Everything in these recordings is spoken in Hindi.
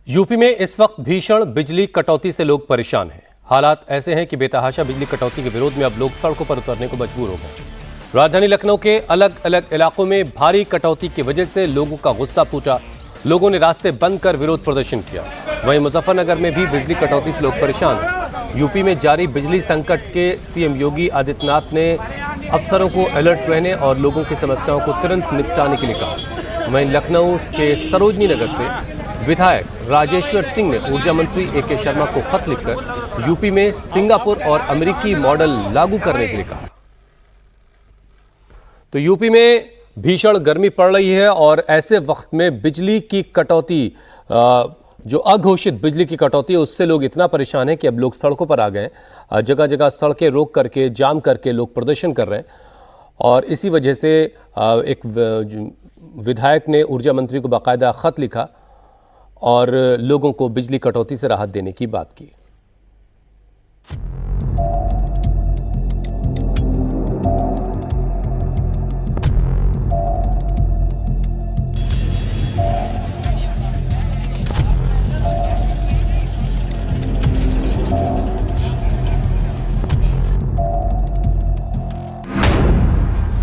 यूपी में इस वक्त भीषण बिजली कटौती से लोग परेशान हैं। हालात ऐसे हैं कि बेतहाशा बिजली कटौती के विरोध में अब लोग सड़कों पर उतरने को मजबूर हो गए। राजधानी लखनऊ के अलग अलग इलाकों में भारी कटौती की वजह से लोगों का गुस्सा फूटा। लोगों ने रास्ते बंद कर विरोध प्रदर्शन किया। वहीं मुजफ्फरनगर में भी बिजली कटौती से लोग परेशान हैं। यूपी में जारी बिजली संकट के सीएम योगी आदित्यनाथ ने अफसरों को अलर्ट रहने और लोगों की समस्याओं को तुरंत निपटाने के लिए कहा। वहीं लखनऊ के सरोजनी नगर से विधायक राजेश्वर सिंह ने ऊर्जा मंत्री ए.के. शर्मा को खत लिखकर यूपी में सिंगापुर और अमेरिकी मॉडल लागू करने के लिए कहा। तो यूपी में भीषण गर्मी पड़ रही है और ऐसे वक्त में बिजली की कटौती, जो अघोषित बिजली की कटौती है, उससे लोग इतना परेशान हैं कि अब लोग सड़कों पर आ गए। जगह जगह सड़कें रोक करके, जाम करके लोग प्रदर्शन कर रहे हैं। और इसी वजह से एक विधायक ने ऊर्जा मंत्री को बाकायदा खत लिखा और लोगों को बिजली कटौती से राहत देने की बात की।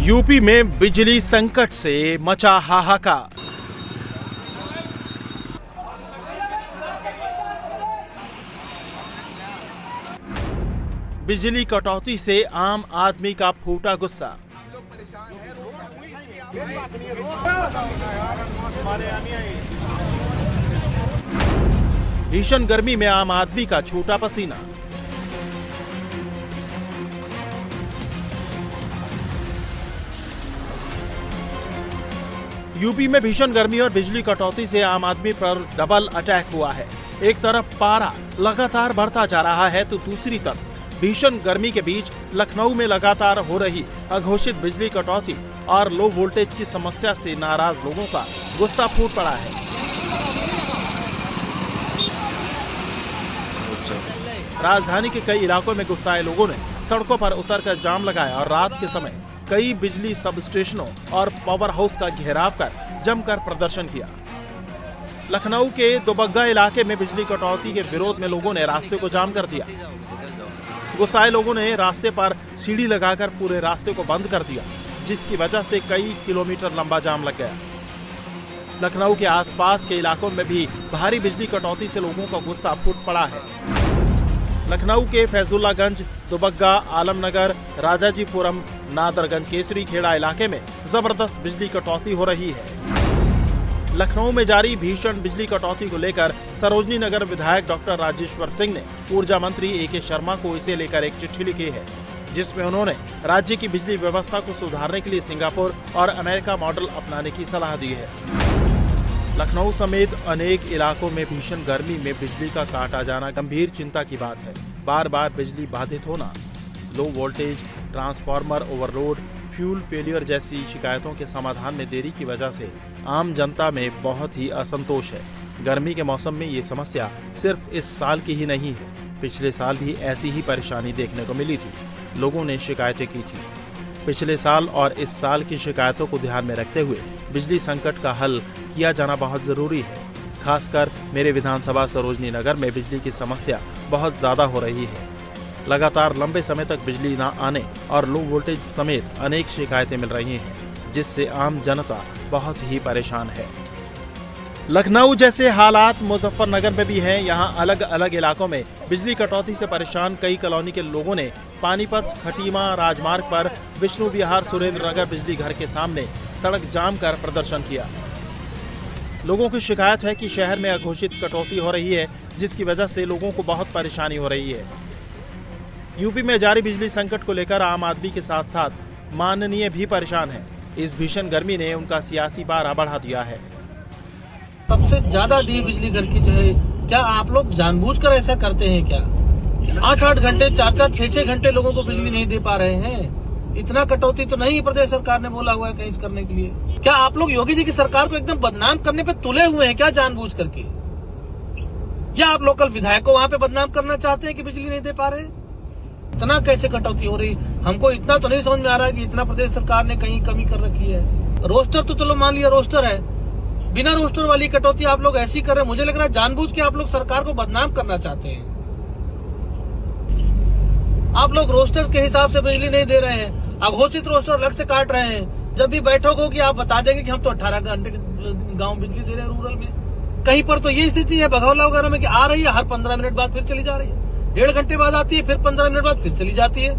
यूपी में बिजली संकट से मचा हाहाकार। बिजली कटौती से आम आदमी का फूटा गुस्सा। भीषण गर्मी में आम आदमी का छूटा पसीना। यूपी में भीषण गर्मी और बिजली कटौती से आम आदमी पर डबल अटैक हुआ है। एक तरफ पारा लगातार बढ़ता जा रहा है तो दूसरी तरफ भीषण गर्मी के बीच लखनऊ में लगातार हो रही अघोषित बिजली कटौती और लो वोल्टेज की समस्या से नाराज लोगों का गुस्सा फूट पड़ा है। राजधानी के कई इलाकों में गुस्साए लोगों ने सड़कों पर उतरकर जाम लगाया और रात के समय कई बिजली सब स्टेशनों और पावर हाउस का घेराव कर जमकर प्रदर्शन किया। लखनऊ के दुबग्गा इलाके में बिजली कटौती के विरोध में लोगों ने रास्ते को जाम कर दिया। गुस्साए लोगों ने रास्ते पर सीढ़ी लगाकर पूरे रास्ते को बंद कर दिया, जिसकी वजह से कई किलोमीटर लंबा जाम लग गया। लखनऊ के आसपास के इलाकों में भी भारी बिजली कटौती से लोगों का गुस्सा फूट पड़ा है। लखनऊ के फैजुल्लागंज, दुबग्गा, आलमनगर, राजाजीपुरम, नादरगंज, केसरी खेड़ा इलाके में जबरदस्त बिजली कटौती हो रही है। लखनऊ में जारी भीषण बिजली कटौती को लेकर सरोजनी नगर विधायक डॉक्टर राजेश्वर सिंह ने ऊर्जा मंत्री ए.के. शर्मा को इसे लेकर एक चिट्ठी लिखी है, जिसमें उन्होंने राज्य की बिजली व्यवस्था को सुधारने के लिए सिंगापुर और अमेरिका मॉडल अपनाने की सलाह दी है। लखनऊ समेत अनेक इलाकों में भीषण गर्मी में बिजली का काट आ जाना गंभीर चिंता की बात है। बार बार बिजली बाधित होना, low voltage, transformer overload, fuel failure जैसी शिकायतों के समाधान में देरी की वजह से आम जनता में बहुत ही असंतोष है। गर्मी के मौसम में ये समस्या सिर्फ इस साल की ही नहीं है, पिछले साल भी ऐसी ही परेशानी देखने को मिली थी। लोगों ने शिकायतें की थी। पिछले साल और इस साल की शिकायतों को ध्यान में रखते हुए बिजली संकट का हल किया जाना बहुत जरूरी है। खासकर मेरे विधानसभा सरोजनी नगर में बिजली की समस्या बहुत ज्यादा हो रही है। लगातार लंबे समय तक बिजली न आने और लो वोल्टेज समेत अनेक शिकायतें मिल रही हैं, जिससे आम जनता बहुत ही परेशान है। लखनऊ जैसे हालात मुजफ्फरनगर में भी हैं। यहाँ अलग अलग इलाकों में बिजली कटौती से परेशान कई कॉलोनी के लोगों ने पानीपत खटीमा राजमार्ग पर विष्णु विहार सुरेंद्र नगर बिजली घर के सामने सड़क जाम कर प्रदर्शन किया। लोगों की शिकायत है कि शहर में अघोषित कटौती हो रही है, जिसकी वजह से लोगों को बहुत परेशानी हो रही है। यूपी में जारी बिजली संकट को लेकर आम आदमी के साथ साथ माननीय भी परेशान है। इस भीषण गर्मी ने उनका सियासी पारा बढ़ा दिया है। सबसे ज्यादा बिजली घर की जो है, क्या आप लोग जानबूझकर ऐसा करते हैं क्या? 8-8 घंटे, 4-4, 6-6 घंटे लोगों को बिजली नहीं दे पा रहे हैं। इतना कटौती तो नहीं प्रदेश सरकार ने बोला हुआ है कहीं करने के लिए। क्या आप लोग योगी जी की सरकार को एकदम बदनाम करने पे तुले हुए हैं क्या जानबूझ करके? या आप लोकल विधायक को वहाँ पे बदनाम करना चाहते हैं कि बिजली नहीं दे पा रहे? इतना कैसे कटौती हो रही, हमको इतना तो नहीं समझ में आ रहा है कि इतना प्रदेश सरकार ने कहीं कमी कर रखी है। रोस्टर तो चलो मान लिया रोस्टर है, बिना रोस्टर वाली कटौती आप लोग ऐसी कर रहे हैं, मुझे लग रहा है जानबूझ के आप लोग सरकार को बदनाम करना चाहते हैं। आप लोग रोस्टर के हिसाब से बिजली नहीं दे रहे हैं, अघोषित रोस्टर अलग से काट रहे हैं। जब भी बैठक होगी आप बता देंगे कि हम तो 18 घंटे गांव बिजली दे रहे हैं रूरल में। कहीं पर तो ये स्थिति है बघौला वगैरह में कि आ रही है, हर 15 मिनट बाद फिर चली जा रही है, 1.5 घंटे बाद आती है, फिर 15 मिनट बाद फिर चली जाती है।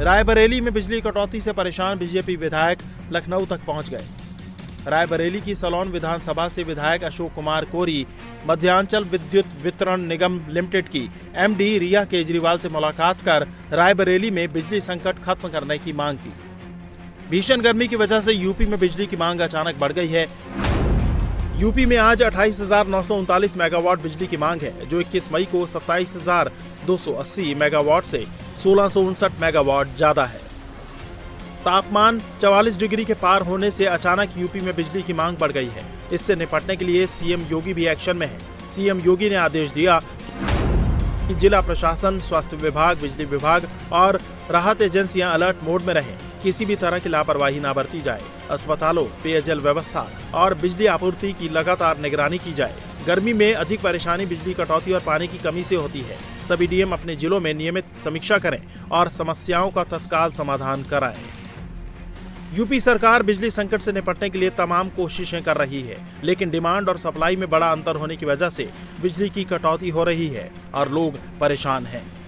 रायबरेली में बिजली कटौती से परेशान बीजेपी विधायक लखनऊ तक पहुंच गए। रायबरेली की सलोन विधानसभा से विधायक अशोक कुमार कोरी मध्यांचल विद्युत वितरण निगम लिमिटेड की एमडी रिया केजरीवाल से मुलाकात कर रायबरेली में बिजली संकट खत्म करने की मांग की। भीषण गर्मी की वजह से यूपी में बिजली की मांग अचानक बढ़ गई है। यूपी में आज 28,939 मेगावाट बिजली की मांग है, जो 21 मई को 27,280 मेगावाट से 1,659 मेगावाट ज्यादा है। तापमान 44 डिग्री के पार होने से अचानक यूपी में बिजली की मांग बढ़ गई है। इससे निपटने के लिए सीएम योगी भी एक्शन में है। सीएम योगी ने आदेश दिया कि जिला प्रशासन, स्वास्थ्य विभाग, बिजली विभाग और राहत एजेंसियां अलर्ट मोड में रहें। किसी भी तरह की लापरवाही न बरती जाए। अस्पतालों, पेयजल व्यवस्था और बिजली आपूर्ति की लगातार निगरानी की जाए। गर्मी में अधिक परेशानी बिजली कटौती और पानी की कमी से होती है। सभी डीएम अपने जिलों में नियमित समीक्षा करें और समस्याओं का तत्काल समाधान कराएं। यूपी सरकार बिजली संकट से निपटने के लिए तमाम कोशिशें कर रही है, लेकिन डिमांड और सप्लाई में बड़ा अंतर होने की वजह से बिजली की कटौती हो रही है और लोग परेशान हैं।